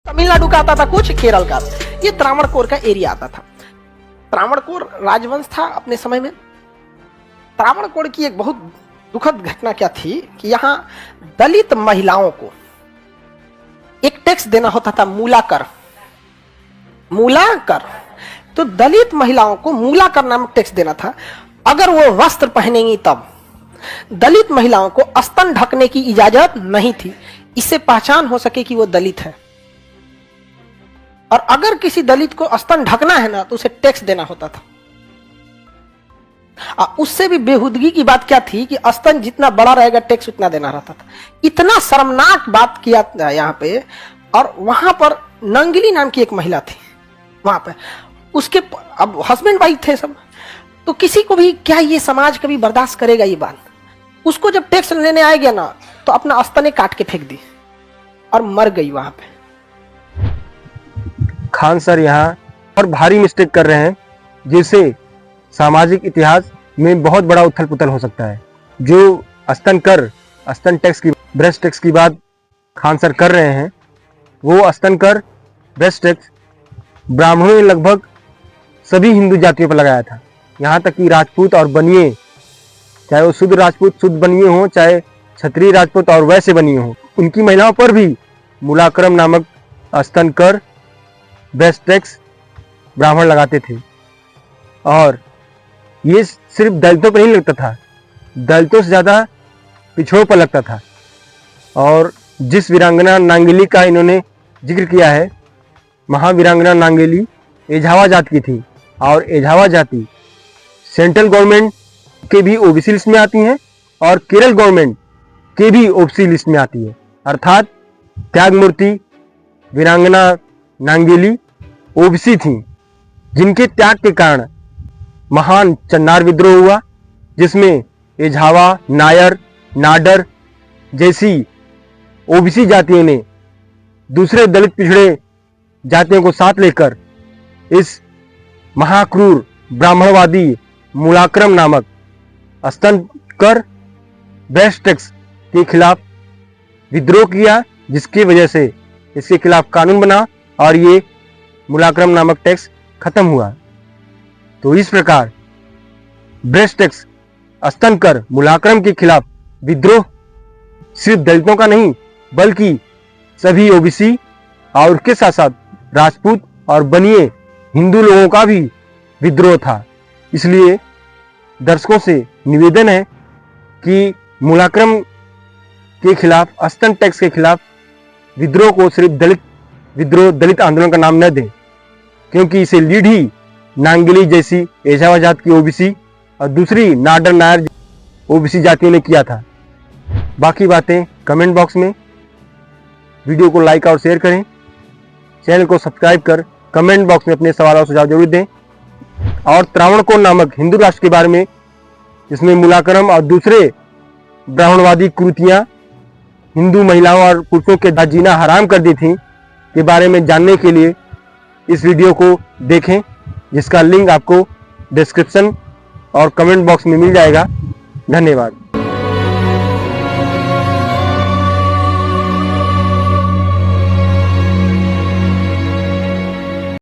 तमिलनाडु का आता था कुछ, केरल का। ये त्रावणकोर का एरिया आता था। त्रावणकोर राजवंश था अपने समय में। त्रावणकोर की एक बहुत दुखद घटना क्या थी कि यहाँ दलित महिलाओं को एक टैक्स देना होता था, मूलाकर। मूलाकर, तो दलित महिलाओं को मूलाकर नामक टैक्स देना था। अगर वो वस्त्र पहनेंगी तब। दलित महिलाओं को स्तन ढकने की इजाजत नहीं थी, इससे पहचान हो सके कि वो दलित है। और अगर किसी दलित को स्तन ढकना है ना, तो उसे टैक्स देना होता था। उससे भी बेहुदगी की बात क्या थी कि स्तन जितना बड़ा रहेगा टैक्स उतना देना रहता था। इतना शर्मनाक बात किया यहाँ पे। और वहां पर नंगली नाम की एक महिला थी वहां पे, उसके अब हस्बैंड वाइफ थे सब, तो किसी को भी क्या ये समाज कभी बर्दाश्त करेगा ये बात। उसको जब टैक्स लेने आ गया ना, तो अपना स्तने काट के फेंक दी और मर गई वहां पे। खान सर यहाँ और भारी मिस्टेक कर रहे हैं, जिससे सामाजिक इतिहास में बहुत बड़ा उथल पुथल हो सकता है। जो स्तन टैक्स की, ब्रेस्ट टैक्स की बात खान सर कर रहे हैं, वो स्तन कर, ब्रेस्ट टैक्स ब्राह्मणों ने लगभग सभी हिंदू जातियों पर लगाया था। यहाँ तक कि राजपूत और बनिए, चाहे वो शुद्ध राजपूत शुद्ध बनिए हों, चाहे क्षत्रिय राजपूत और वैसे बनिए हों, उनकी महिलाओं पर भी मूलाक्रम नामक स्तन कर, ब्रेस्ट टैक्स ब्राह्मण लगाते थे। और ये सिर्फ दलितों पर नहीं लगता था, दलितों से ज़्यादा पिछड़ों पर लगता था। और जिस वीरांगना नांगेली का इन्होंने जिक्र किया है, महावीरांगना नांगेली एझावा जाति की थी। और एझावा जाति सेंट्रल गवर्नमेंट के भी ओबीसी लिस्ट में आती हैं और केरल गवर्नमेंट के भी ओबीसी लिस्ट में आती है। अर्थात त्यागमूर्ति वीरांगना नांगेली ओबीसी थी, जिनके त्याग के कारण महान चन्नार विद्रोह हुआ, जिसमें एझावा, नायर, नाडर जैसी ओबीसी जातियों ने दूसरे दलित पिछड़े जातियों को साथ लेकर इस महाक्रूर ब्राह्मणवादी मूलाक्रम नामक स्तन कर, ब्रेस्ट टैक्स के खिलाफ विद्रोह किया, जिसकी वजह से इसके खिलाफ कानून बना और ये मूलाक्रम नामक टैक्स खत्म हुआ। तो इस प्रकार ब्रेस्ट टैक्स, स्तन कर, मूलाक्रम के खिलाफ विद्रोह सिर्फ दलितों का नहीं, बल्कि सभी ओबीसी और उसके साथ साथ राजपूत और बनिए हिंदू लोगों का भी विद्रोह था। इसलिए दर्शकों से निवेदन है कि मूलाक्रम के खिलाफ, स्तन टैक्स के खिलाफ विद्रोह को सिर्फ दलित विद्रोह, दलित आंदोलन का नाम न दें, क्योंकि इसे लीड ही नांगेली जैसी एझावा जात की ओबीसी और दूसरी नाडर, नायर ओबीसी जातियों ने किया था। बाकी बातें कमेंट बॉक्स में। वीडियो को लाइक और शेयर करें, चैनल को सब्सक्राइब कर कमेंट बॉक्स में अपने सवाल और सुझाव जरूर दें। और त्रावणकोर नामक हिंदू राष्ट्र के बारे में, जिसमें मूलाक्रम और दूसरे ब्राह्मणवादी कुरीतियां हिंदू महिलाओं और पुरुषों के जीना हराम कर दी थी, के बारे में जानने के लिए इस वीडियो को देखें, जिसका लिंक आपको डिस्क्रिप्शन और कमेंट बॉक्स में मिल जाएगा। धन्यवाद।